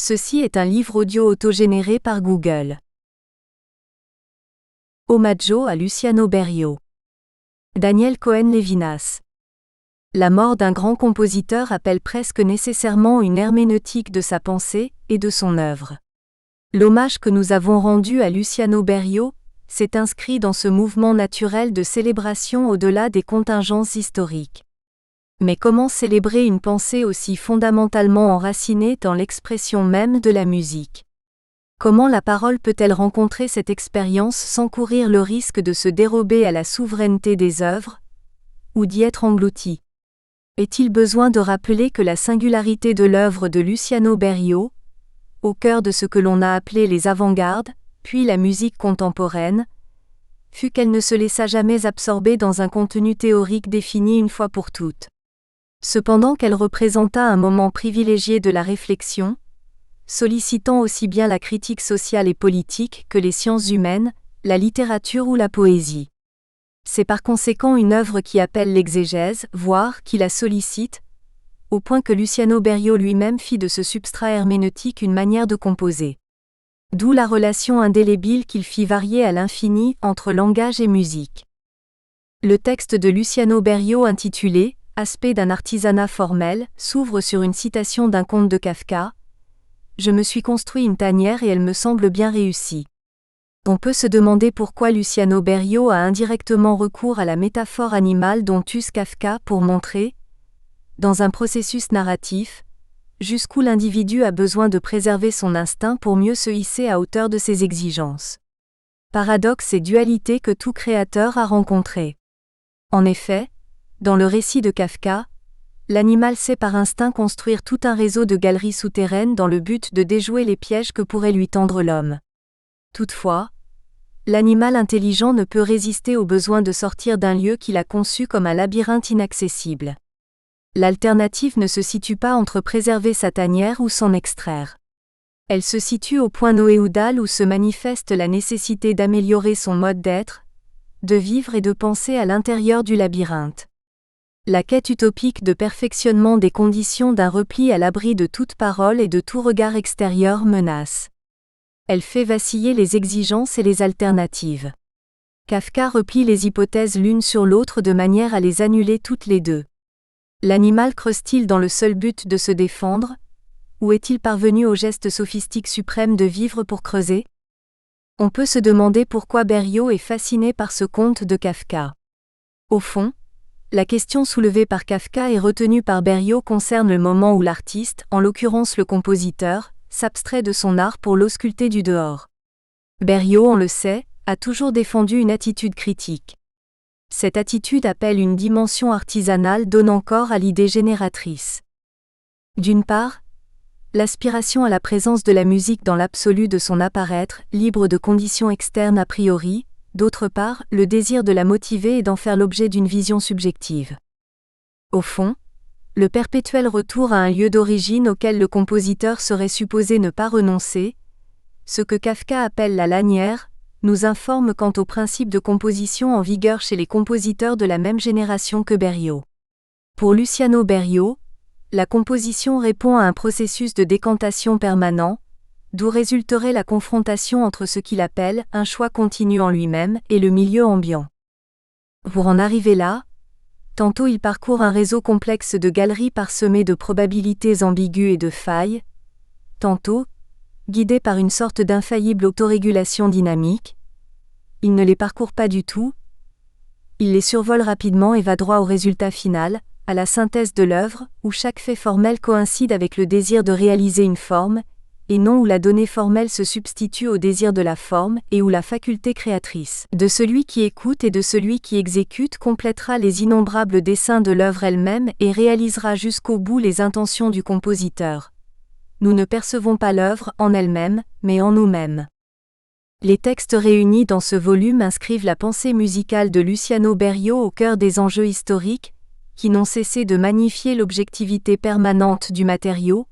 Ceci est un livre audio autogénéré par Google. Omaggio à Luciano Berio. Daniel Cohen-Levinas. La mort d'un grand compositeur appelle presque nécessairement une herméneutique de sa pensée et de son œuvre. L'hommage que nous avons rendu à Luciano Berio s'est inscrit dans ce mouvement naturel de célébration au-delà des contingences historiques. Mais comment célébrer une pensée aussi fondamentalement enracinée dans l'expression même de la musique? Comment la parole peut-elle rencontrer cette expérience sans courir le risque de se dérober à la souveraineté des œuvres, ou d'y être engloutie? Est-il besoin de rappeler que la singularité de l'œuvre de Luciano Berio, au cœur de ce que l'on a appelé les avant-gardes, puis la musique contemporaine, fut qu'elle ne se laissa jamais absorber dans un contenu théorique défini une fois pour toutes. Cependant qu'elle représenta un moment privilégié de la réflexion, sollicitant aussi bien la critique sociale et politique que les sciences humaines, la littérature ou la poésie. C'est par conséquent une œuvre qui appelle l'exégèse, voire qui la sollicite, au point que Luciano Berio lui-même fit de ce substrat herméneutique une manière de composer. D'où la relation indélébile qu'il fit varier à l'infini entre langage et musique. Le texte de Luciano Berio intitulé « Aspect d'un artisanat formel » s'ouvre sur une citation d'un conte de Kafka. « Je me suis construit une tanière et elle me semble bien réussie ». On peut se demander pourquoi Luciano Berio a indirectement recours à la métaphore animale dont use Kafka pour montrer, dans un processus narratif, jusqu'où l'individu a besoin de préserver son instinct pour mieux se hisser à hauteur de ses exigences. Paradoxe et dualité que tout créateur a rencontré. En effet, dans le récit de Kafka, l'animal sait par instinct construire tout un réseau de galeries souterraines dans le but de déjouer les pièges que pourrait lui tendre l'homme. Toutefois, l'animal intelligent ne peut résister au besoin de sortir d'un lieu qu'il a conçu comme un labyrinthe inaccessible. L'alternative ne se situe pas entre préserver sa tanière ou s'en extraire. Elle se situe au point noéoudal où se manifeste la nécessité d'améliorer son mode d'être, de vivre et de penser à l'intérieur du labyrinthe. La quête utopique de perfectionnement des conditions d'un repli à l'abri de toute parole et de tout regard extérieur menace. Elle fait vaciller les exigences et les alternatives. Kafka replie les hypothèses l'une sur l'autre de manière à les annuler toutes les deux. L'animal creuse-t-il dans le seul but de se défendre, ou est-il parvenu au geste sophistique suprême de vivre pour creuser? On peut se demander pourquoi Berio est fasciné par ce conte de Kafka. Au fond, la question soulevée par Kafka et retenue par Berio concerne le moment où l'artiste, en l'occurrence le compositeur, s'abstrait de son art pour l'ausculter du dehors. Berio, on le sait, a toujours défendu une attitude critique. Cette attitude appelle une dimension artisanale donnant corps à l'idée génératrice. D'une part, l'aspiration à la présence de la musique dans l'absolu de son apparaître, libre de conditions externes a priori, d'autre part, le désir de la motiver et d'en faire l'objet d'une vision subjective. Au fond, le perpétuel retour à un lieu d'origine auquel le compositeur serait supposé ne pas renoncer, ce que Kafka appelle la lanière, nous informe quant au principe de composition en vigueur chez les compositeurs de la même génération que Berio. Pour Luciano Berio, la composition répond à un processus de décantation permanent, d'où résulterait la confrontation entre ce qu'il appelle un choix continu en lui-même et le milieu ambiant. Pour en arriver là, tantôt il parcourt un réseau complexe de galeries parsemées de probabilités ambiguës et de failles, tantôt, guidé par une sorte d'infaillible autorégulation dynamique, il ne les parcourt pas du tout, il les survole rapidement et va droit au résultat final, à la synthèse de l'œuvre, où chaque fait formel coïncide avec le désir de réaliser une forme, et non où la donnée formelle se substitue au désir de la forme et où la faculté créatrice de celui qui écoute et de celui qui exécute complétera les innombrables desseins de l'œuvre elle-même et réalisera jusqu'au bout les intentions du compositeur. Nous ne percevons pas l'œuvre en elle-même, mais en nous-mêmes. Les textes réunis dans ce volume inscrivent la pensée musicale de Luciano Berio au cœur des enjeux historiques, qui n'ont cessé de magnifier l'objectivité permanente du matériau,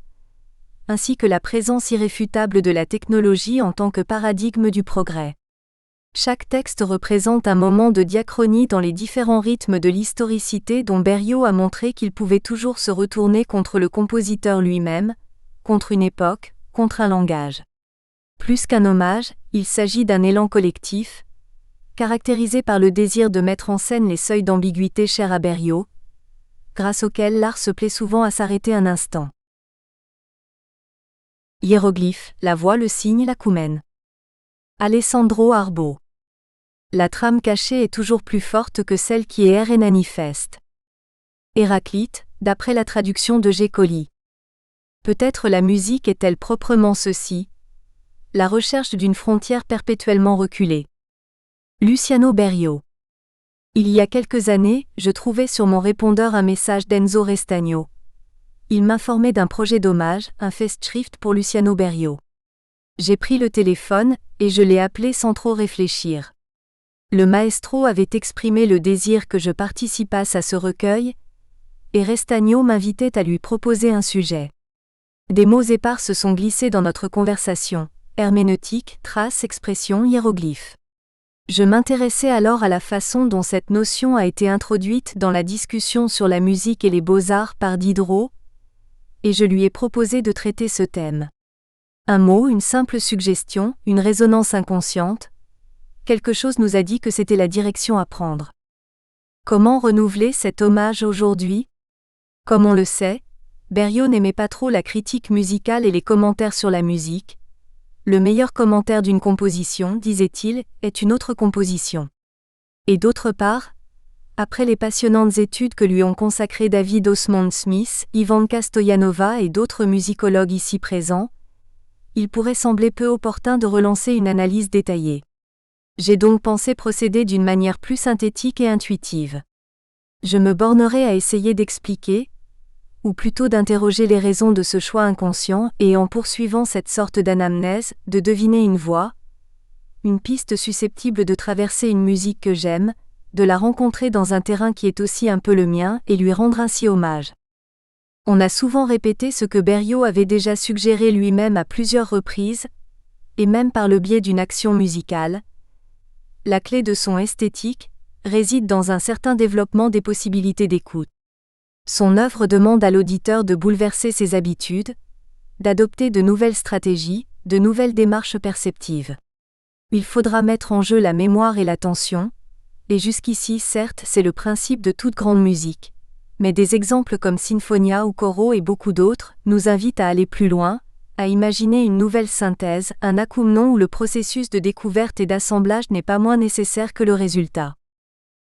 ainsi que la présence irréfutable de la technologie en tant que paradigme du progrès. Chaque texte représente un moment de diachronie dans les différents rythmes de l'historicité dont Berio a montré qu'il pouvait toujours se retourner contre le compositeur lui-même, contre une époque, contre un langage. Plus qu'un hommage, il s'agit d'un élan collectif, caractérisé par le désir de mettre en scène les seuils d'ambiguïté chers à Berriot, grâce auxquels l'art se plaît souvent à s'arrêter un instant. Hiéroglyphe, la voix, le signe, l'acoumen. Alessandro Arbo. La trame cachée est toujours plus forte que celle qui est manifeste. Héraclite, d'après la traduction de G. Colley. Peut-être la musique est-elle proprement ceci, la recherche d'une frontière perpétuellement reculée. Luciano Berio. Il y a quelques années, je trouvais sur mon répondeur un message d'Enzo Restagno. Il m'informait d'un projet d'hommage, un Festschrift pour Luciano Berio. J'ai pris le téléphone, et je l'ai appelé sans trop réfléchir. Le maestro avait exprimé le désir que je participasse à ce recueil, et Restagno m'invitait à lui proposer un sujet. Des mots épars se sont glissés dans notre conversation, herméneutique, traces, expressions, hiéroglyphes. Je m'intéressais alors à la façon dont cette notion a été introduite dans la discussion sur la musique et les beaux-arts par Diderot, et je lui ai proposé de traiter ce thème. Un mot, une simple suggestion, une résonance inconsciente, quelque chose nous a dit que c'était la direction à prendre. Comment renouveler cet hommage aujourd'hui ? Comme on le sait, Berio n'aimait pas trop la critique musicale et les commentaires sur la musique. Le meilleur commentaire d'une composition, disait-il, est une autre composition. Et d'autre part, après les passionnantes études que lui ont consacrées David Osmond Smith, Ivanka Stoyanova et d'autres musicologues ici présents, il pourrait sembler peu opportun de relancer une analyse détaillée. J'ai donc pensé procéder d'une manière plus synthétique et intuitive. Je me bornerai à essayer d'expliquer, ou plutôt d'interroger les raisons de ce choix inconscient et en poursuivant cette sorte d'anamnèse, de deviner une voie, une piste susceptible de traverser une musique que j'aime, de la rencontrer dans un terrain qui est aussi un peu le mien et lui rendre ainsi hommage. On a souvent répété ce que Berio avait déjà suggéré lui-même à plusieurs reprises, et même par le biais d'une action musicale. La clé de son esthétique réside dans un certain développement des possibilités d'écoute. Son œuvre demande à l'auditeur de bouleverser ses habitudes, d'adopter de nouvelles stratégies, de nouvelles démarches perceptives. Il faudra mettre en jeu la mémoire et l'attention, et jusqu'ici certes c'est le principe de toute grande musique, mais des exemples comme Sinfonia ou Coro et beaucoup d'autres nous invitent à aller plus loin, à imaginer une nouvelle synthèse, un accouplement où le processus de découverte et d'assemblage n'est pas moins nécessaire que le résultat.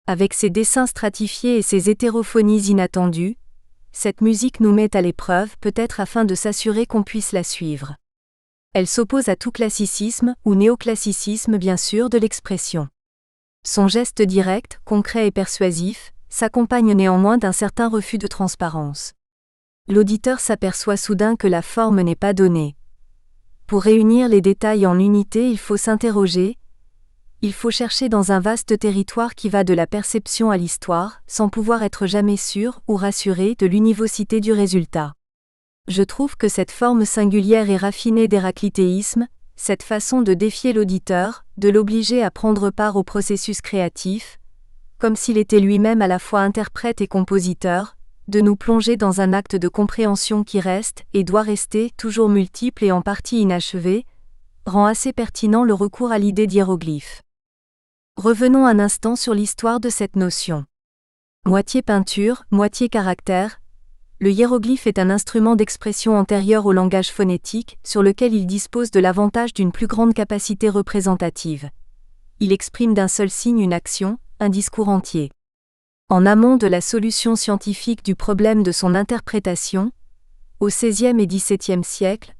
Avec ses dessins stratifiés et ses hétérophonies inattendues, cette musique nous met à l'épreuve peut-être afin de s'assurer qu'on puisse la suivre. Elle s'oppose à tout classicisme, ou néoclassicisme bien sûr, de l'expression. Son geste direct, concret et persuasif, s'accompagne néanmoins d'un certain refus de transparence. L'auditeur s'aperçoit soudain que la forme n'est pas donnée. Pour réunir les détails en unité, il faut s'interroger, il faut chercher dans un vaste territoire qui va de la perception à l'histoire, sans pouvoir être jamais sûr ou rassuré de l'univocité du résultat. Je trouve que cette forme singulière et raffinée d'héraclitéisme, cette façon de défier l'auditeur, de l'obliger à prendre part au processus créatif, comme s'il était lui-même à la fois interprète et compositeur, de nous plonger dans un acte de compréhension qui reste, et doit rester, toujours multiple et en partie inachevé, rend assez pertinent le recours à l'idée d'hiéroglyphe. Revenons un instant sur l'histoire de cette notion. Moitié peinture, moitié caractère, le hiéroglyphe est un instrument d'expression antérieur au langage phonétique, sur lequel il dispose de l'avantage d'une plus grande capacité représentative. Il exprime d'un seul signe une action, un discours entier. En amont de la solution scientifique du problème de son interprétation, au XVIe et XVIIe siècle,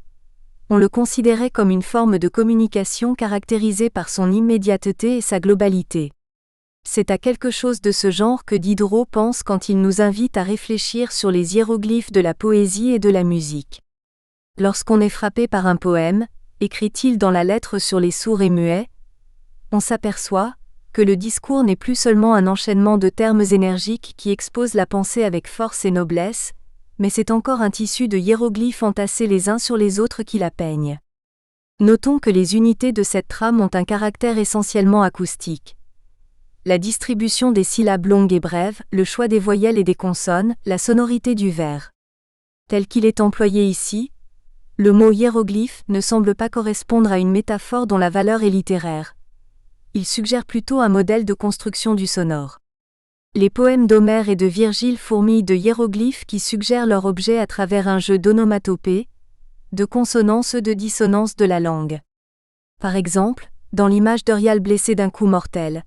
on le considérait comme une forme de communication caractérisée par son immédiateté et sa globalité. C'est à quelque chose de ce genre que Diderot pense quand il nous invite à réfléchir sur les hiéroglyphes de la poésie et de la musique. Lorsqu'on est frappé par un poème, écrit-il dans la lettre sur les sourds et muets, on s'aperçoit que le discours n'est plus seulement un enchaînement de termes énergiques qui exposent la pensée avec force et noblesse, mais c'est encore un tissu de hiéroglyphes entassés les uns sur les autres qui la peignent. Notons que les unités de cette trame ont un caractère essentiellement acoustique. La distribution des syllabes longues et brèves, le choix des voyelles et des consonnes, la sonorité du vers. Tel qu'il est employé ici, Le mot hiéroglyphe ne semble pas correspondre à une métaphore dont la valeur est littéraire. Il suggère plutôt un modèle de construction du sonore. Les poèmes d'Homère et de Virgile fourmillent de hiéroglyphes qui suggèrent leur objet à travers un jeu d'onomatopées, de consonances et de dissonances de la langue. Par exemple, dans l'image d'Eurial blessé d'un coup mortel,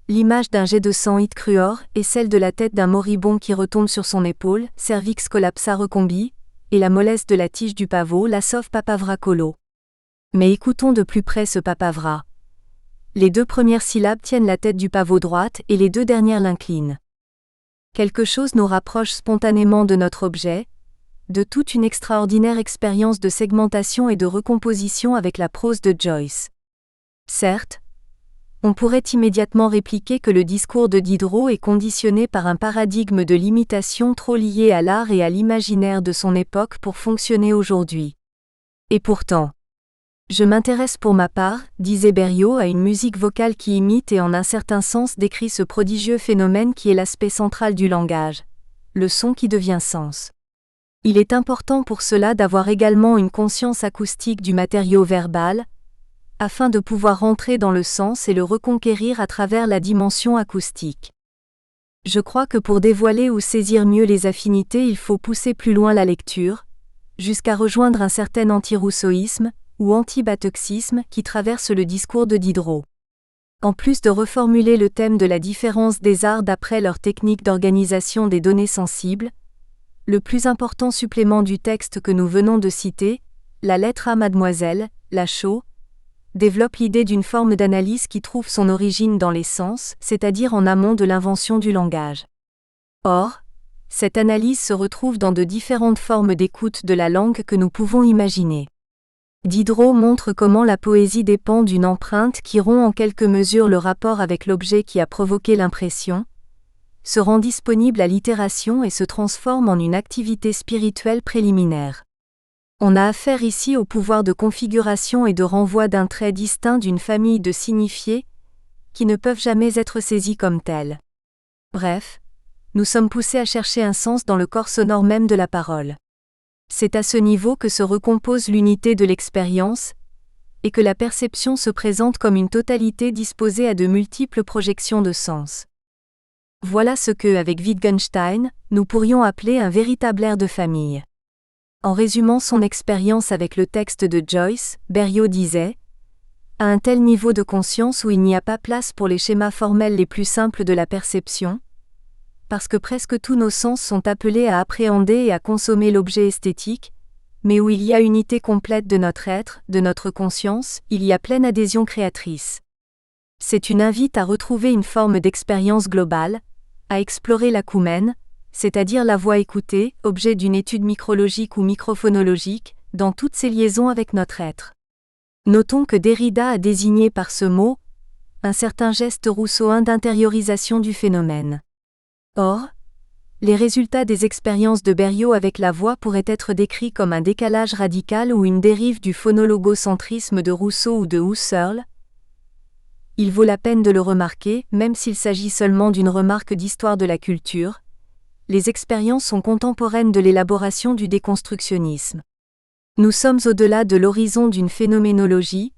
l'image d'un jet de sang hit cruor est celle de la tête d'un moribond qui retombe sur son épaule, cervix collapsa recombi, et la mollesse de la tige du pavot la sauve papavra colo. Mais écoutons de plus près ce papavra. Les 2 premières syllabes tiennent la tête du pavot droite et les 2 dernières l'inclinent. Quelque chose nous rapproche spontanément de notre objet, de toute une extraordinaire expérience de segmentation et de recomposition avec la prose de Joyce. Certes, on pourrait immédiatement répliquer que le discours de Diderot est conditionné par un paradigme de l'imitation trop lié à l'art et à l'imaginaire de son époque pour fonctionner aujourd'hui. Et pourtant, je m'intéresse pour ma part, disait Berriot, à une musique vocale qui imite et en un certain sens décrit ce prodigieux phénomène qui est l'aspect central du langage, le son qui devient sens. Il est important pour cela d'avoir également une conscience acoustique du matériau verbal, afin de pouvoir entrer dans le sens et le reconquérir à travers la dimension acoustique. Je crois que pour dévoiler ou saisir mieux les affinités, il faut pousser plus loin la lecture, jusqu'à rejoindre un certain anti-rousseauisme ou anti-bateuxisme qui traverse le discours de Diderot. En plus de reformuler le thème de la différence des arts d'après leur technique d'organisation des données sensibles, le plus important supplément du texte que nous venons de citer, la lettre à Mademoiselle, Lachaud, développe l'idée d'une forme d'analyse qui trouve son origine dans les sens, c'est-à-dire en amont de l'invention du langage. Or, cette analyse se retrouve dans de différentes formes d'écoute de la langue que nous pouvons imaginer. Diderot montre comment la poésie dépend d'une empreinte qui rompt en quelque mesure le rapport avec l'objet qui a provoqué l'impression, se rend disponible à l'itération et se transforme en une activité spirituelle préliminaire. On a affaire ici au pouvoir de configuration et de renvoi d'un trait distinct d'une famille de signifiés qui ne peuvent jamais être saisis comme tels. Bref, nous sommes poussés à chercher un sens dans le corps sonore même de la parole. C'est à ce niveau que se recompose l'unité de l'expérience, et que la perception se présente comme une totalité disposée à de multiples projections de sens. Voilà ce que, avec Wittgenstein, nous pourrions appeler un véritable air de famille. En résumant son expérience avec le texte de Joyce, Berriot disait « À un tel niveau de conscience où il n'y a pas place pour les schémas formels les plus simples de la perception, parce que presque tous nos sens sont appelés à appréhender et à consommer l'objet esthétique, mais où il y a unité complète de notre être, de notre conscience, il y a pleine adhésion créatrice. C'est une invite à retrouver une forme d'expérience globale, à explorer l'acoumen, c'est-à-dire la voix écoutée, objet d'une étude micrologique ou microphonologique, dans toutes ses liaisons avec notre être. Notons que Derrida a désigné par ce mot un certain geste rousseauin d'intériorisation du phénomène. Or, les résultats des expériences de Berriot avec la voix pourraient être décrits comme un décalage radical ou une dérive du phonologocentrisme de Rousseau ou de Husserl. Il vaut la peine de le remarquer, même s'il s'agit seulement d'une remarque d'histoire de la culture. Les expériences sont contemporaines de l'élaboration du déconstructionnisme. Nous sommes au-delà de l'horizon d'une phénoménologie,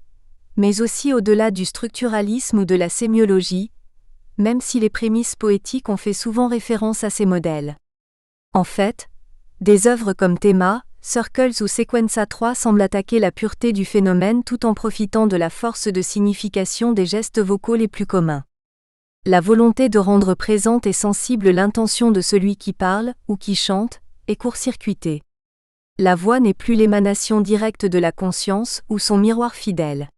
mais aussi au-delà du structuralisme ou de la sémiologie, même si les prémices poétiques ont fait souvent référence à ces modèles. En fait, des œuvres comme Théma, Circles ou Sequenza 3 semblent attaquer la pureté du phénomène tout en profitant de la force de signification des gestes vocaux les plus communs. La volonté de rendre présente et sensible l'intention de celui qui parle, ou qui chante, est court-circuitée. La voix n'est plus l'émanation directe de la conscience ou son miroir fidèle.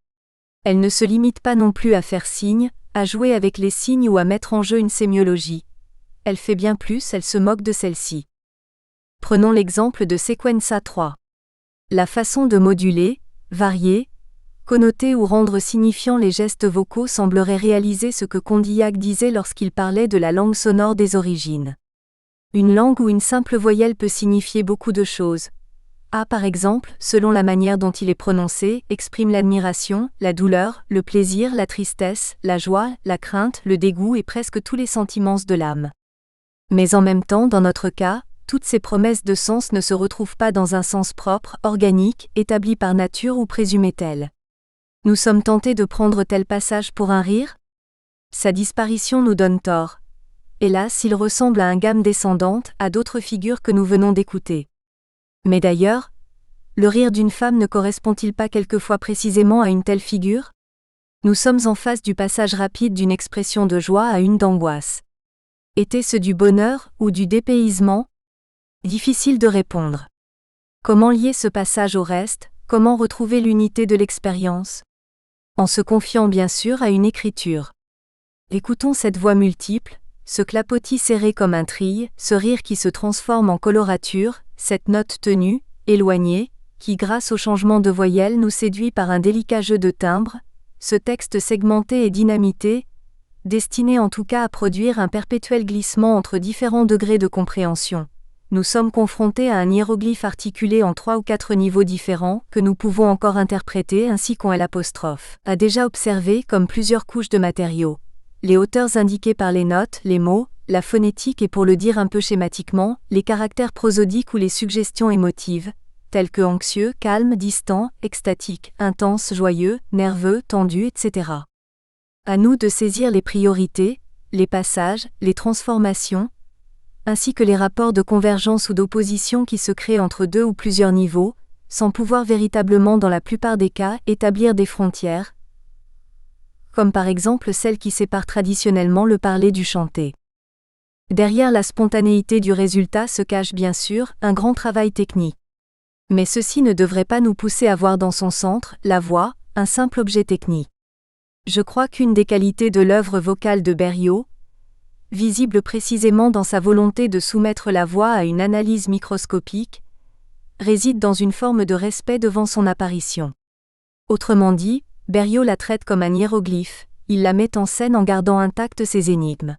Elle ne se limite pas non plus à faire signe, à jouer avec les signes ou à mettre en jeu une sémiologie. Elle fait bien plus, elle se moque de celle-ci. Prenons l'exemple de Sequenza 3. La façon de moduler, varier, connoter ou rendre signifiant les gestes vocaux semblerait réaliser ce que Condillac disait lorsqu'il parlait de la langue sonore des origines. Une langue où une simple voyelle peut signifier beaucoup de choses. A par exemple, selon la manière dont il est prononcé, exprime l'admiration, la douleur, le plaisir, la tristesse, la joie, la crainte, le dégoût et presque tous les sentiments de l'âme. Mais en même temps, dans notre cas, toutes ces promesses de sens ne se retrouvent pas dans un sens propre, organique, établi par nature ou présumé tel. Nous sommes tentés de prendre tel passage pour un rire? Sa disparition nous donne tort. Hélas, il ressemble à un gamme descendante, à d'autres figures que nous venons d'écouter. Mais d'ailleurs, le rire d'une femme ne correspond-il pas quelquefois précisément à une telle figure? Nous sommes en face du passage rapide d'une expression de joie à une d'angoisse. Était-ce du bonheur ou du dépaysement? Difficile de répondre. Comment lier ce passage au reste, comment retrouver l'unité de l'expérience? En se confiant bien sûr à une écriture. Écoutons cette voix multiple, ce clapotis serré comme un trille, ce rire qui se transforme en colorature, cette note tenue, éloignée, qui grâce au changement de voyelle nous séduit par un délicat jeu de timbres, ce texte segmenté et dynamité, destiné en tout cas à produire un perpétuel glissement entre différents degrés de compréhension. Nous sommes confrontés à un hiéroglyphe articulé en 3 ou 4 niveaux différents, que nous pouvons encore interpréter ainsi qu'on L', a déjà observé comme plusieurs couches de matériaux. Les hauteurs indiquées par les notes, les mots, la phonétique et pour le dire un peu schématiquement, les caractères prosodiques ou les suggestions émotives, tels que anxieux, calme, distant, extatique, intense, joyeux, nerveux, tendu, etc. À nous de saisir les priorités, les passages, les transformations, ainsi que les rapports de convergence ou d'opposition qui se créent entre deux ou plusieurs niveaux, sans pouvoir véritablement dans la plupart des cas établir des frontières, comme par exemple celle qui sépare traditionnellement le parler du chanté. Derrière la spontanéité du résultat se cache bien sûr un grand travail technique. Mais ceci ne devrait pas nous pousser à voir dans son centre, la voix, un simple objet technique. Je crois qu'une des qualités de l'œuvre vocale de Berriot, visible précisément dans sa volonté de soumettre la voix à une analyse microscopique, réside dans une forme de respect devant son apparition. Autrement dit, Berriot la traite comme un hiéroglyphe, il la met en scène en gardant intactes ses énigmes.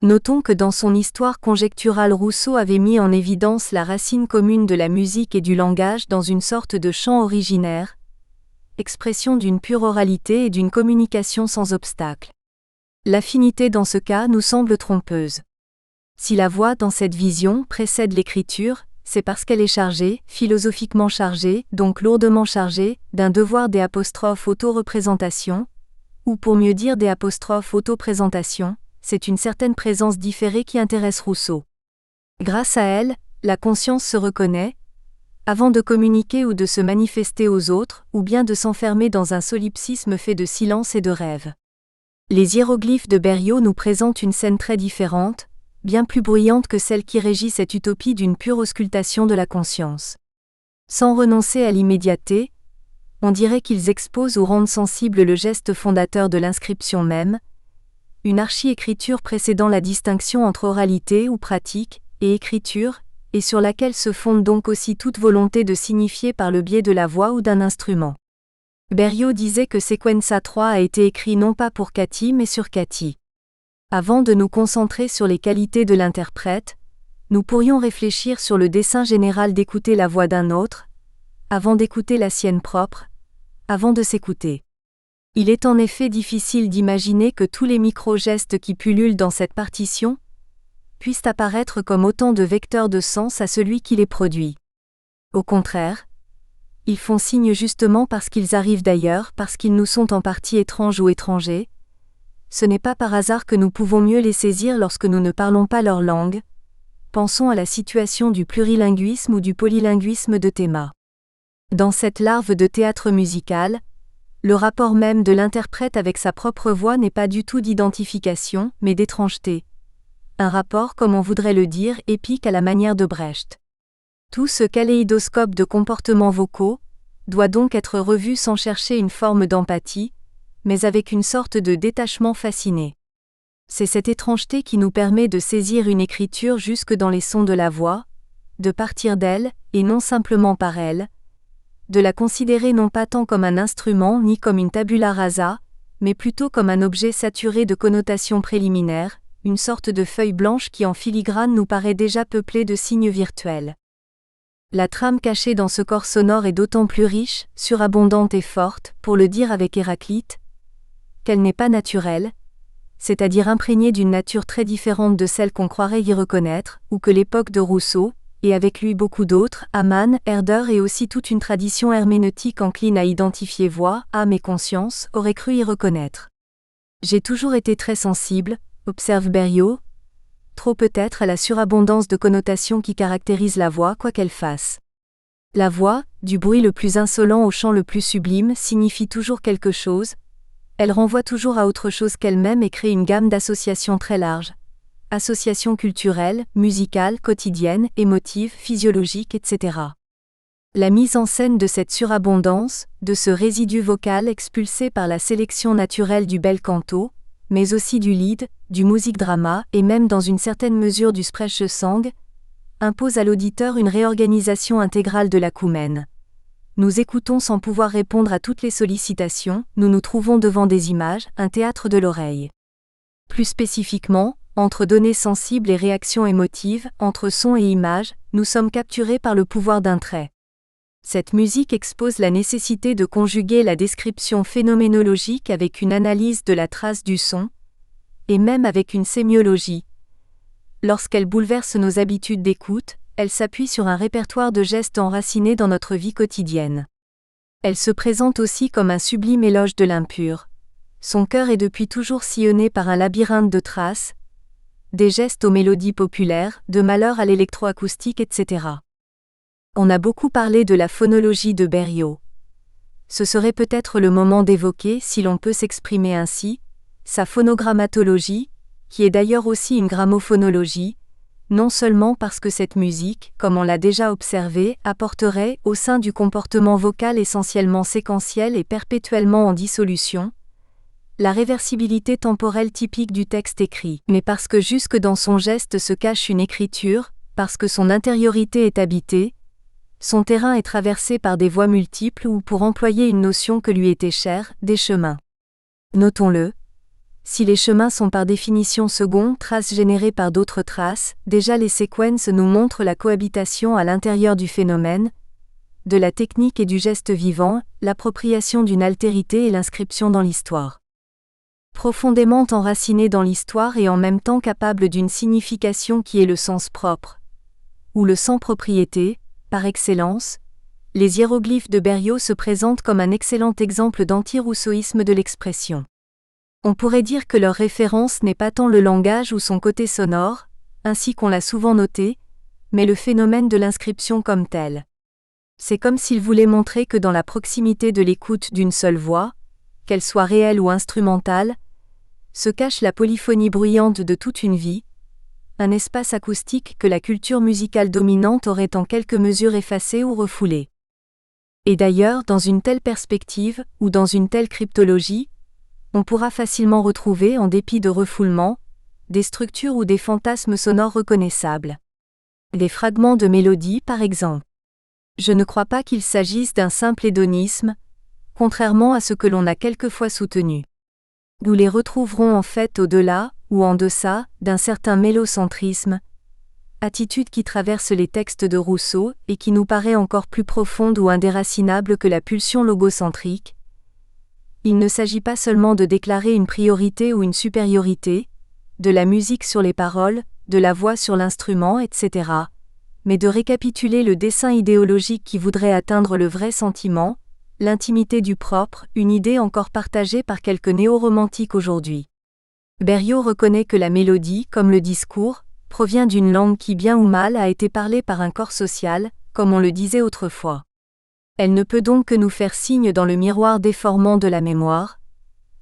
Notons que dans son histoire conjecturale Rousseau avait mis en évidence la racine commune de la musique et du langage dans une sorte de chant originaire, expression d'une pure oralité et d'une communication sans obstacle. L'affinité dans ce cas nous semble trompeuse. Si la voix dans cette vision précède l'écriture, c'est parce qu'elle est chargée, philosophiquement chargée, donc lourdement chargée, d'un devoir des apostrophes auto-représentation, ou pour mieux dire des apostrophes auto-présentation, c'est une certaine présence différée qui intéresse Rousseau. Grâce à elle, la conscience se reconnaît, avant de communiquer ou de se manifester aux autres, ou bien de s'enfermer dans un solipsisme fait de silence et de rêve. Les hiéroglyphes de Berriot nous présentent une scène très différente, bien plus bruyante que celle qui régit cette utopie d'une pure auscultation de la conscience. Sans renoncer à l'immédiateté, on dirait qu'ils exposent ou rendent sensible le geste fondateur de l'inscription même, une archi-écriture précédant la distinction entre oralité ou pratique, et écriture, et sur laquelle se fonde donc aussi toute volonté de signifier par le biais de la voix ou d'un instrument. Berriot disait que Sequenza 3 a été écrit non pas pour Cathy mais sur Cathy. Avant de nous concentrer sur les qualités de l'interprète, nous pourrions réfléchir sur le dessein général d'écouter la voix d'un autre, avant d'écouter la sienne propre, avant de s'écouter. Il est en effet difficile d'imaginer que tous les micro-gestes qui pullulent dans cette partition puissent apparaître comme autant de vecteurs de sens à celui qui les produit. Au contraire, ils font signe justement parce qu'ils arrivent d'ailleurs, parce qu'ils nous sont en partie étranges ou étrangers. Ce n'est pas par hasard que nous pouvons mieux les saisir lorsque nous ne parlons pas leur langue. Pensons à la situation du plurilinguisme ou du polylinguisme de Théma. Dans cette larve de théâtre musical, le rapport même de l'interprète avec sa propre voix n'est pas du tout d'identification, mais d'étrangeté. Un rapport, comme on voudrait le dire, épique à la manière de Brecht. Tout ce kaléidoscope de comportements vocaux doit donc être revu sans chercher une forme d'empathie, mais avec une sorte de détachement fasciné. C'est cette étrangeté qui nous permet de saisir une écriture jusque dans les sons de la voix, de partir d'elle, et non simplement par elle, de la considérer non pas tant comme un instrument ni comme une tabula rasa, mais plutôt comme un objet saturé de connotations préliminaires, une sorte de feuille blanche qui en filigrane nous paraît déjà peuplée de signes virtuels. La trame cachée dans ce corps sonore est d'autant plus riche, surabondante et forte, pour le dire avec Héraclite, qu'elle n'est pas naturelle, c'est-à-dire imprégnée d'une nature très différente de celle qu'on croirait y reconnaître, ou que l'époque de Rousseau, et avec lui beaucoup d'autres, Hamann, Herder et aussi toute une tradition herméneutique encline à identifier voix, âme et conscience, auraient cru y reconnaître. J'ai toujours été très sensible, observe Berriot, trop peut-être à la surabondance de connotations qui caractérise la voix quoi qu'elle fasse. La voix, du bruit le plus insolent au chant le plus sublime, signifie toujours quelque chose, elle renvoie toujours à autre chose qu'elle-même et crée une gamme d'associations très large. Associations culturelles, musicales, quotidiennes, émotives, physiologiques, etc. La mise en scène de cette surabondance, de ce résidu vocal expulsé par la sélection naturelle du bel canto, mais aussi du lied, du musikdrama et même dans une certaine mesure du Sprechgesang, impose à l'auditeur une réorganisation intégrale de l'acoumen. Nous écoutons sans pouvoir répondre à toutes les sollicitations, nous nous trouvons devant des images, un théâtre de l'oreille. Plus spécifiquement, entre données sensibles et réactions émotives, entre son et image, nous sommes capturés par le pouvoir d'un trait. Cette musique expose la nécessité de conjuguer la description phénoménologique avec une analyse de la trace du son, et même avec une sémiologie. Lorsqu'elle bouleverse nos habitudes d'écoute, elle s'appuie sur un répertoire de gestes enracinés dans notre vie quotidienne. Elle se présente aussi comme un sublime éloge de l'impur. Son cœur est depuis toujours sillonné par un labyrinthe de traces, des gestes aux mélodies populaires, de malheur à l'électroacoustique, etc. On a beaucoup parlé de la phonologie de Berriot. Ce serait peut-être le moment d'évoquer, si l'on peut s'exprimer ainsi, sa phonogrammatologie, qui est d'ailleurs aussi une gramophonologie, non seulement parce que cette musique, comme on l'a déjà observé, apporterait, au sein du comportement vocal essentiellement séquentiel et perpétuellement en dissolution, la réversibilité temporelle typique du texte écrit, mais parce que jusque dans son geste se cache une écriture, parce que son intériorité est habitée, son terrain est traversé par des voies multiples ou, pour employer une notion que lui était chère, des chemins. Notons-le. Si les chemins sont par définition secondes traces générées par d'autres traces, déjà les séquences nous montrent la cohabitation à l'intérieur du phénomène, de la technique et du geste vivant, l'appropriation d'une altérité et l'inscription dans l'histoire. Profondément enraciné dans l'histoire et en même temps capable d'une signification qui est le sens propre, ou le sans propriété, par excellence, les hiéroglyphes de Berriot se présentent comme un excellent exemple d'anti-rousseauisme de l'expression. On pourrait dire que leur référence n'est pas tant le langage ou son côté sonore, ainsi qu'on l'a souvent noté, mais le phénomène de l'inscription comme tel. C'est comme s'ils voulaient montrer que dans la proximité de l'écoute d'une seule voix, qu'elle soit réelle ou instrumentale, se cache la polyphonie bruyante de toute une vie, un espace acoustique que la culture musicale dominante aurait en quelque mesure effacé ou refoulé. Et d'ailleurs, dans une telle perspective, ou dans une telle cryptologie, on pourra facilement retrouver, en dépit de refoulements, des structures ou des fantasmes sonores reconnaissables. Des fragments de mélodie, par exemple. Je ne crois pas qu'il s'agisse d'un simple hédonisme, contrairement à ce que l'on a quelquefois soutenu. Nous les retrouverons en fait au-delà, ou en deçà, d'un certain mélocentrisme, attitude qui traverse les textes de Rousseau et qui nous paraît encore plus profonde ou indéracinable que la pulsion logocentrique. Il ne s'agit pas seulement de déclarer une priorité ou une supériorité, de la musique sur les paroles, de la voix sur l'instrument, etc., mais de récapituler le dessein idéologique qui voudrait atteindre le vrai sentiment, l'intimité du propre, une idée encore partagée par quelques néo-romantiques aujourd'hui. Berriot reconnaît que la mélodie, comme le discours, provient d'une langue qui bien ou mal a été parlée par un corps social, comme on le disait autrefois. Elle ne peut donc que nous faire signe dans le miroir déformant de la mémoire,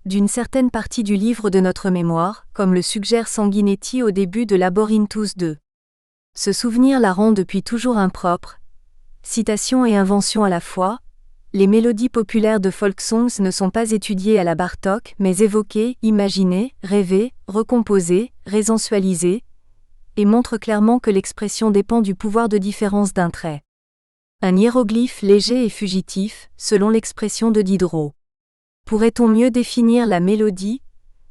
d'une certaine partie du livre de notre mémoire, comme le suggère Sanguinetti au début de Labyrinthus 2. Ce souvenir la rend depuis toujours impropre. Citation et invention à la fois, les mélodies populaires de folk songs ne sont pas étudiées à la Bartók mais évoquées, imaginées, rêvées, recomposées, résensualisées, et montrent clairement que l'expression dépend du pouvoir de différence d'un trait. Un hiéroglyphe léger et fugitif, selon l'expression de Diderot. Pourrait-on mieux définir la mélodie,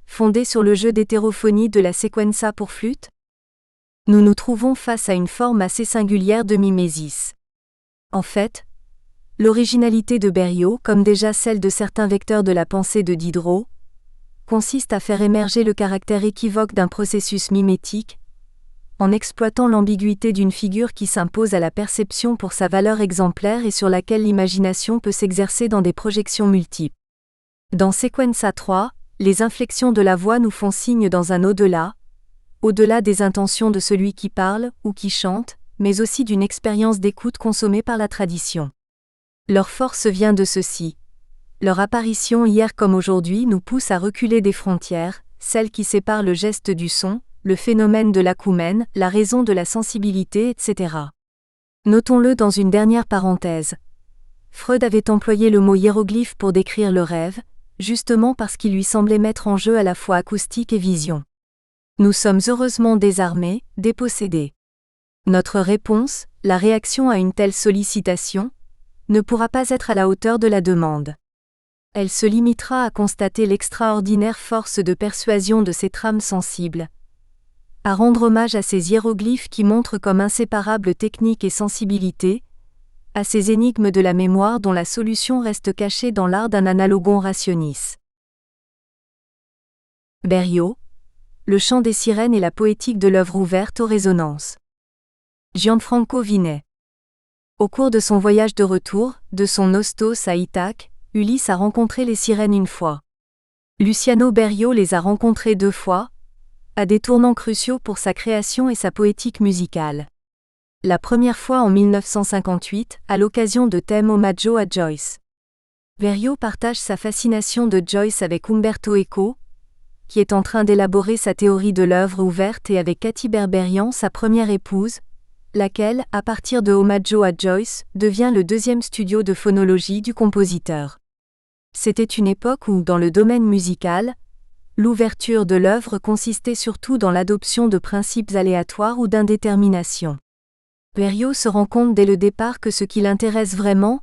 fondée sur le jeu d'hétérophonie de la sequenza pour flûte? Nous nous trouvons face à une forme assez singulière de mimésis. En fait, l'originalité de Berriot, comme déjà celle de certains vecteurs de la pensée de Diderot, consiste à faire émerger le caractère équivoque d'un processus mimétique, en exploitant l'ambiguïté d'une figure qui s'impose à la perception pour sa valeur exemplaire et sur laquelle l'imagination peut s'exercer dans des projections multiples. Dans Sequenza 3, les inflexions de la voix nous font signe dans un au-delà des intentions de celui qui parle ou qui chante, mais aussi d'une expérience d'écoute consommée par la tradition. Leur force vient de ceci. Leur apparition hier comme aujourd'hui nous pousse à reculer des frontières, celles qui séparent le geste du son, le phénomène de l'acoumen, la raison de la sensibilité, etc. Notons-le dans une dernière parenthèse. Freud avait employé le mot hiéroglyphe pour décrire le rêve, justement parce qu'il lui semblait mettre en jeu à la fois acoustique et vision. Nous sommes heureusement désarmés, dépossédés. Notre réponse, la réaction à une telle sollicitation, ne pourra pas être à la hauteur de la demande. Elle se limitera à constater l'extraordinaire force de persuasion de ces trames sensibles, à rendre hommage à ces hiéroglyphes qui montrent comme inséparables technique et sensibilité, à ces énigmes de la mémoire dont la solution reste cachée dans l'art d'un analogon rationis. Berio, le chant des sirènes et la poétique de l'œuvre ouverte aux résonances. Gianfranco Vinet. Au cours de son voyage de retour, de son Nostos à Ithaque, Ulysse a rencontré les sirènes une fois. Luciano Berio les a rencontrées 2 fois, à des tournants cruciaux pour sa création et sa poétique musicale. La première fois en 1958, à l'occasion de Thème Omaggio à Joyce. Berio partage sa fascination de Joyce avec Umberto Eco, qui est en train d'élaborer sa théorie de l'œuvre ouverte, et avec Katy Berberian, sa première épouse, laquelle, à partir de Omaggio à Joyce, devient le 2e studio de phonologie du compositeur. C'était une époque où, dans le domaine musical, l'ouverture de l'œuvre consistait surtout dans l'adoption de principes aléatoires ou d'indétermination. Berio se rend compte dès le départ que ce qui l'intéresse vraiment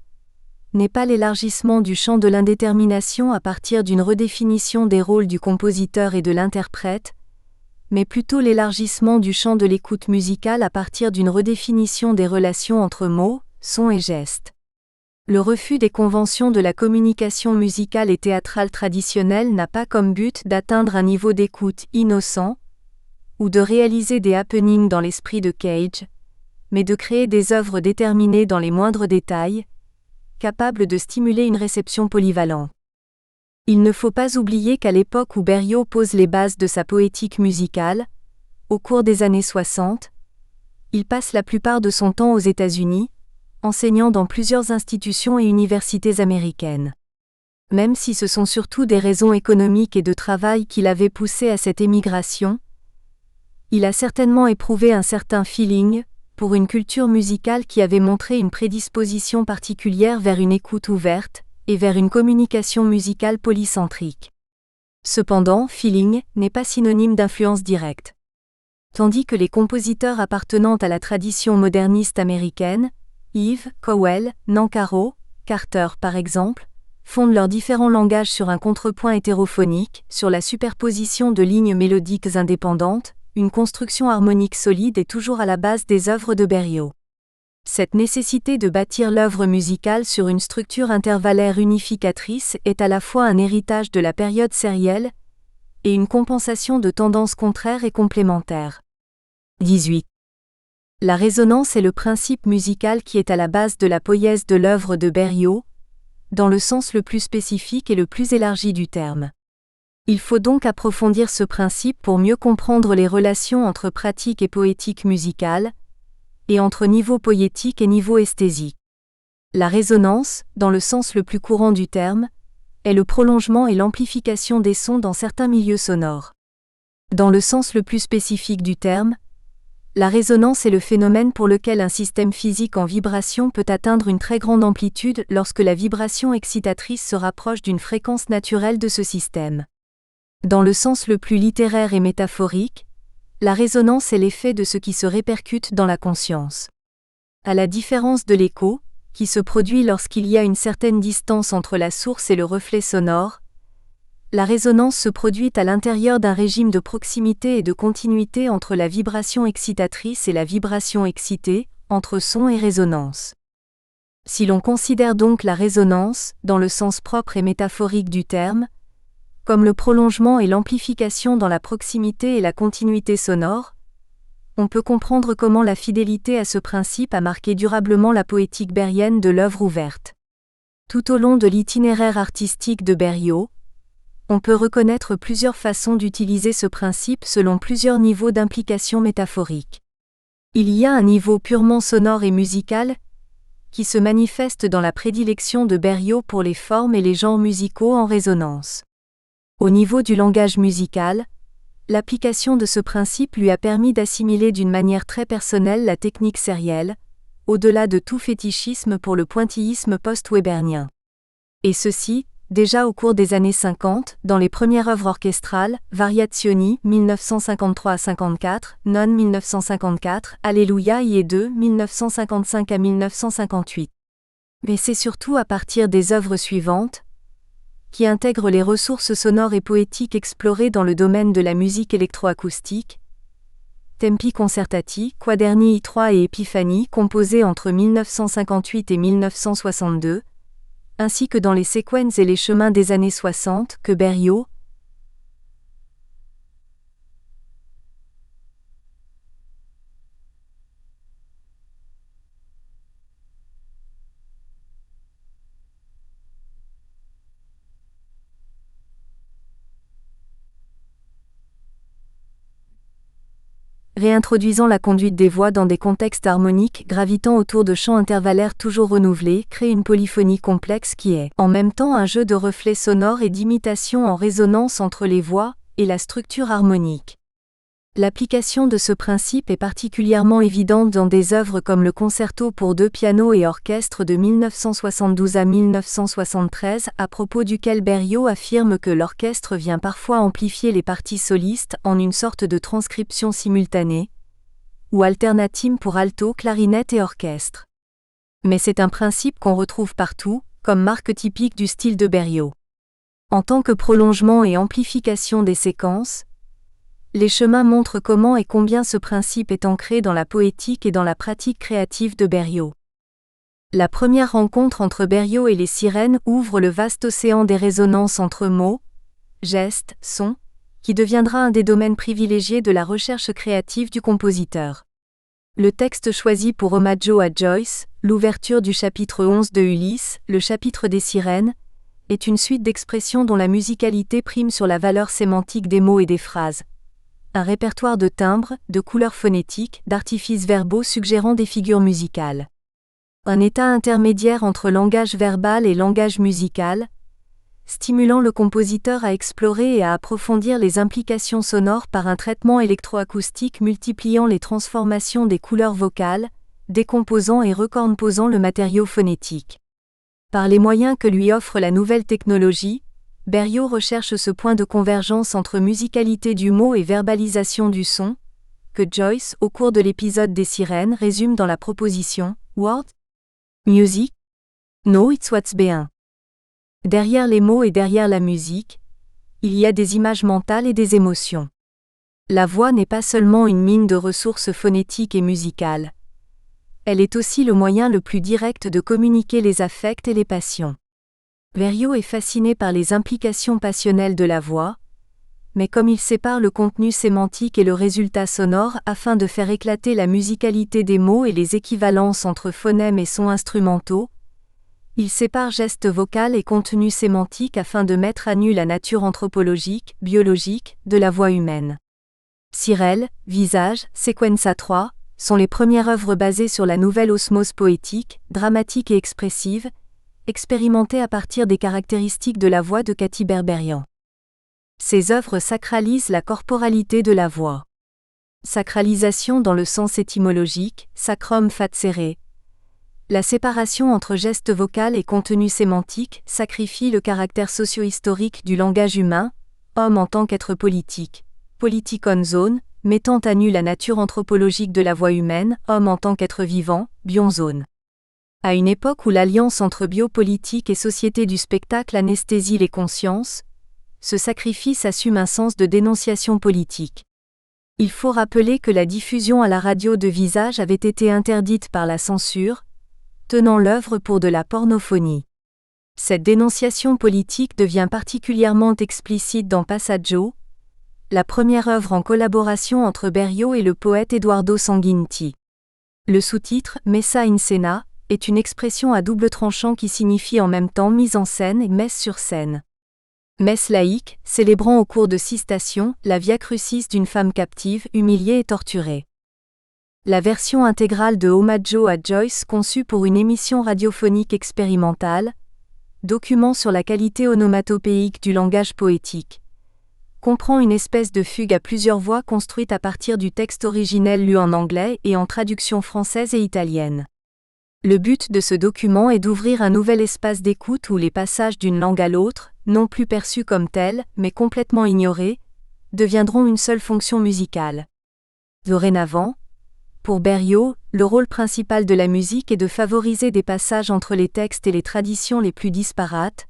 n'est pas l'élargissement du champ de l'indétermination à partir d'une redéfinition des rôles du compositeur et de l'interprète, mais plutôt l'élargissement du champ de l'écoute musicale à partir d'une redéfinition des relations entre mots, sons et gestes. Le refus des conventions de la communication musicale et théâtrale traditionnelle n'a pas comme but d'atteindre un niveau d'écoute innocent, ou de réaliser des happenings dans l'esprit de Cage, mais de créer des œuvres déterminées dans les moindres détails, capables de stimuler une réception polyvalente. Il ne faut pas oublier qu'à l'époque où Berio pose les bases de sa poétique musicale, au cours des années 60, il passe la plupart de son temps aux États-Unis, enseignant dans plusieurs institutions et universités américaines. Même si ce sont surtout des raisons économiques et de travail qui l'avaient poussé à cette émigration, il a certainement éprouvé un certain feeling pour une culture musicale qui avait montré une prédisposition particulière vers une écoute ouverte et vers une communication musicale polycentrique. Cependant, feeling n'est pas synonyme d'influence directe. Tandis que les compositeurs appartenant à la tradition moderniste américaine, Eve, Cowell, Nancaro, Carter par exemple, fondent leurs différents langages sur un contrepoint hétérophonique, sur la superposition de lignes mélodiques indépendantes, une construction harmonique solide est toujours à la base des œuvres de Berio. Cette nécessité de bâtir l'œuvre musicale sur une structure intervallaire unificatrice est à la fois un héritage de la période sérielle et une compensation de tendances contraires et complémentaires. 18. La résonance est le principe musical qui est à la base de la poésie de l'œuvre de Berio, dans le sens le plus spécifique et le plus élargi du terme. Il faut donc approfondir ce principe pour mieux comprendre les relations entre pratique et poétique musicale, et entre niveau poétique et niveau esthésique. La résonance, dans le sens le plus courant du terme, est le prolongement et l'amplification des sons dans certains milieux sonores. Dans le sens le plus spécifique du terme, la résonance est le phénomène pour lequel un système physique en vibration peut atteindre une très grande amplitude lorsque la vibration excitatrice se rapproche d'une fréquence naturelle de ce système. Dans le sens le plus littéraire et métaphorique, la résonance est l'effet de ce qui se répercute dans la conscience. À la différence de l'écho, qui se produit lorsqu'il y a une certaine distance entre la source et le reflet sonore, la résonance se produit à l'intérieur d'un régime de proximité et de continuité entre la vibration excitatrice et la vibration excitée, entre son et résonance. Si l'on considère donc la résonance, dans le sens propre et métaphorique du terme, comme le prolongement et l'amplification dans la proximité et la continuité sonore, on peut comprendre comment la fidélité à ce principe a marqué durablement la poétique berrienne de l'œuvre ouverte. Tout au long de l'itinéraire artistique de Berriot, on peut reconnaître plusieurs façons d'utiliser ce principe selon plusieurs niveaux d'implication métaphorique. Il y a un niveau purement sonore et musical, qui se manifeste dans la prédilection de Berriot pour les formes et les genres musicaux en résonance. Au niveau du langage musical, l'application de ce principe lui a permis d'assimiler d'une manière très personnelle la technique sérielle, au-delà de tout fétichisme pour le pointillisme post-webernien. Et ceci, déjà au cours des années 50, dans les premières œuvres orchestrales, Variazioni, 1953-54, Non 1954, Alléluia IE2, 1955 à 1958. Mais c'est surtout à partir des œuvres suivantes, qui intègrent les ressources sonores et poétiques explorées dans le domaine de la musique électroacoustique, Tempi Concertati, Quaderni I3 et Epiphanie composés entre 1958 et 1962, ainsi que dans les séquences et les chemins des années 60 que Berriot, réintroduisant la conduite des voix dans des contextes harmoniques gravitant autour de chants intervallaires toujours renouvelés, crée une polyphonie complexe qui est, en même temps, un jeu de reflets sonores et d'imitation en résonance entre les voix et la structure harmonique. L'application de ce principe est particulièrement évidente dans des œuvres comme le Concerto pour deux pianos et orchestre de 1972 à 1973, à propos duquel Berriot affirme que l'orchestre vient parfois amplifier les parties solistes en une sorte de transcription simultanée, ou alternatime pour alto, clarinette et orchestre. Mais c'est un principe qu'on retrouve partout, comme marque typique du style de Berriot. En tant que prolongement et amplification des séquences, les chemins montrent comment et combien ce principe est ancré dans la poétique et dans la pratique créative de Berriot. La première rencontre entre Berriot et les sirènes ouvre le vaste océan des résonances entre mots, gestes, sons, qui deviendra un des domaines privilégiés de la recherche créative du compositeur. Le texte choisi pour Omaggio à Joyce, l'ouverture du chapitre 11 de Ulysse, le chapitre des sirènes, est une suite d'expressions dont la musicalité prime sur la valeur sémantique des mots et des phrases. Un répertoire de timbres, de couleurs phonétiques, d'artifices verbaux suggérant des figures musicales. Un état intermédiaire entre langage verbal et langage musical, stimulant le compositeur à explorer et à approfondir les implications sonores par un traitement électroacoustique multipliant les transformations des couleurs vocales, décomposant et recomposant le matériau phonétique. Par les moyens que lui offre la nouvelle technologie, Berriot recherche ce point de convergence entre musicalité du mot et verbalisation du son, que Joyce, au cours de l'épisode des sirènes, résume dans la proposition « Word? Music? No, it's what's behind ». Derrière les mots et derrière la musique, il y a des images mentales et des émotions. La voix n'est pas seulement une mine de ressources phonétiques et musicales. Elle est aussi le moyen le plus direct de communiquer les affects et les passions. Berriot est fasciné par les implications passionnelles de la voix, mais comme il sépare le contenu sémantique et le résultat sonore afin de faire éclater la musicalité des mots et les équivalences entre phonèmes et sons instrumentaux, il sépare geste vocal et contenu sémantique afin de mettre à nu la nature anthropologique, biologique, de la voix humaine. Sirène, Visage, Sequenza 3 sont les premières œuvres basées sur la nouvelle osmose poétique, dramatique et expressive, expérimentée à partir des caractéristiques de la voix de Katy Berberian. Ces œuvres sacralisent la corporalité de la voix. Sacralisation dans le sens étymologique, sacrum facere. La séparation entre geste vocal et contenu sémantique sacrifie le caractère socio-historique du langage humain, homme en tant qu'être politique, politikon zone, mettant à nu la nature anthropologique de la voix humaine, homme en tant qu'être vivant, bion zone. À une époque où l'alliance entre biopolitique et société du spectacle anesthésie les consciences, ce sacrifice assume un sens de dénonciation politique. Il faut rappeler que la diffusion à la radio de Visage avait été interdite par la censure, tenant l'œuvre pour de la pornophonie. Cette dénonciation politique devient particulièrement explicite dans Passaggio, la première œuvre en collaboration entre Berio et le poète Edoardo Sanguineti. Le sous-titre « Messa in scena » est une expression à double tranchant qui signifie en même temps mise en scène et messe sur scène. Messe laïque, célébrant au cours de 6 stations la Via Crucis d'une femme captive, humiliée et torturée. La version intégrale de Omaggio a Joyce conçue pour une émission radiophonique expérimentale, document sur la qualité onomatopéique du langage poétique, comprend une espèce de fugue à plusieurs voix construite à partir du texte originel lu en anglais et en traduction française et italienne. Le but de ce document est d'ouvrir un nouvel espace d'écoute où les passages d'une langue à l'autre, non plus perçus comme tels, mais complètement ignorés, deviendront une seule fonction musicale. Dorénavant, pour Berio, le rôle principal de la musique est de favoriser des passages entre les textes et les traditions les plus disparates,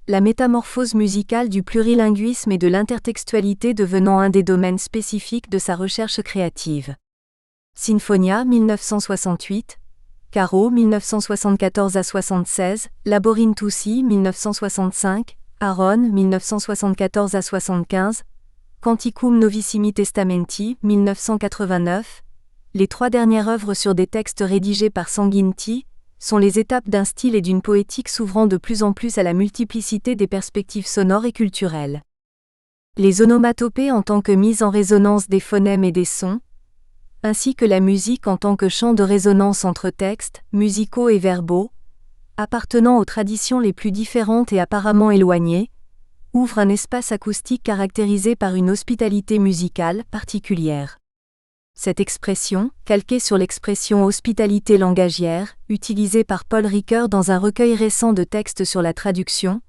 la métamorphose musicale du plurilinguisme et de l'intertextualité devenant un des domaines spécifiques de sa recherche créative. Sinfonia 1968, Caro 1974-76, Laborintucci 1965, Aaron 1974-75, Canticum Novissimi Testamenti 1989, les 3 dernières œuvres sur des textes rédigés par Sanguineti, sont les étapes d'un style et d'une poétique s'ouvrant de plus en plus à la multiplicité des perspectives sonores et culturelles. Les onomatopées en tant que mise en résonance des phonèmes et des sons, ainsi que la musique en tant que champ de résonance entre textes, musicaux et verbaux, appartenant aux traditions les plus différentes et apparemment éloignées, ouvrent un espace acoustique caractérisé par une hospitalité musicale particulière. Cette expression, calquée sur l'expression hospitalité langagière, utilisée par Paul Ricoeur dans un recueil récent de textes sur la traduction,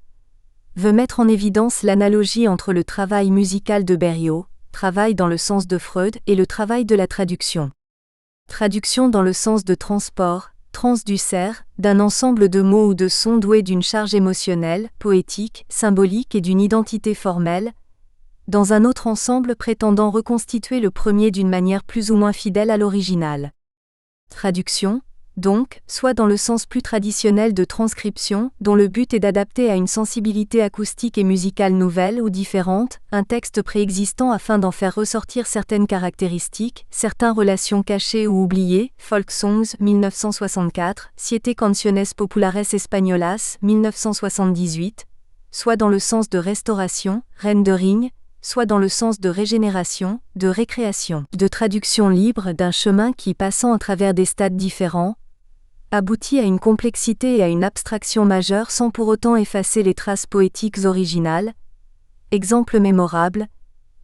veut mettre en évidence l'analogie entre le travail musical de Berio, travail dans le sens de Freud, et le travail de la traduction. Traduction dans le sens de transport, transducere, d'un ensemble de mots ou de sons doués d'une charge émotionnelle, poétique, symbolique et d'une identité formelle, dans un autre ensemble prétendant reconstituer le premier d'une manière plus ou moins fidèle à l'original. Traduction, donc, soit dans le sens plus traditionnel de transcription, dont le but est d'adapter à une sensibilité acoustique et musicale nouvelle ou différente, un texte préexistant afin d'en faire ressortir certaines caractéristiques, certaines relations cachées ou oubliées, Folk Songs 1964, Siete Canciones Populares Españolas 1978, soit dans le sens de restauration, rendering, soit dans le sens de régénération, de récréation, de traduction libre d'un chemin qui, passant à travers des stades différents, aboutit à une complexité et à une abstraction majeure sans pour autant effacer les traces poétiques originales. Exemple mémorable,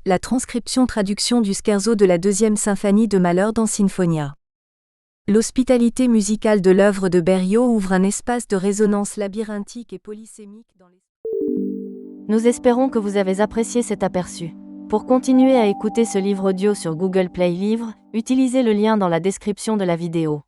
la transcription-traduction du scherzo de la 2e symphonie de Mahler dans Sinfonia. L'hospitalité musicale de l'œuvre de Berio ouvre un espace de résonance labyrinthique et polysémique dans les... Nous espérons que vous avez apprécié cet aperçu. Pour continuer à écouter ce livre audio sur Google Play Livres, utilisez le lien dans la description de la vidéo.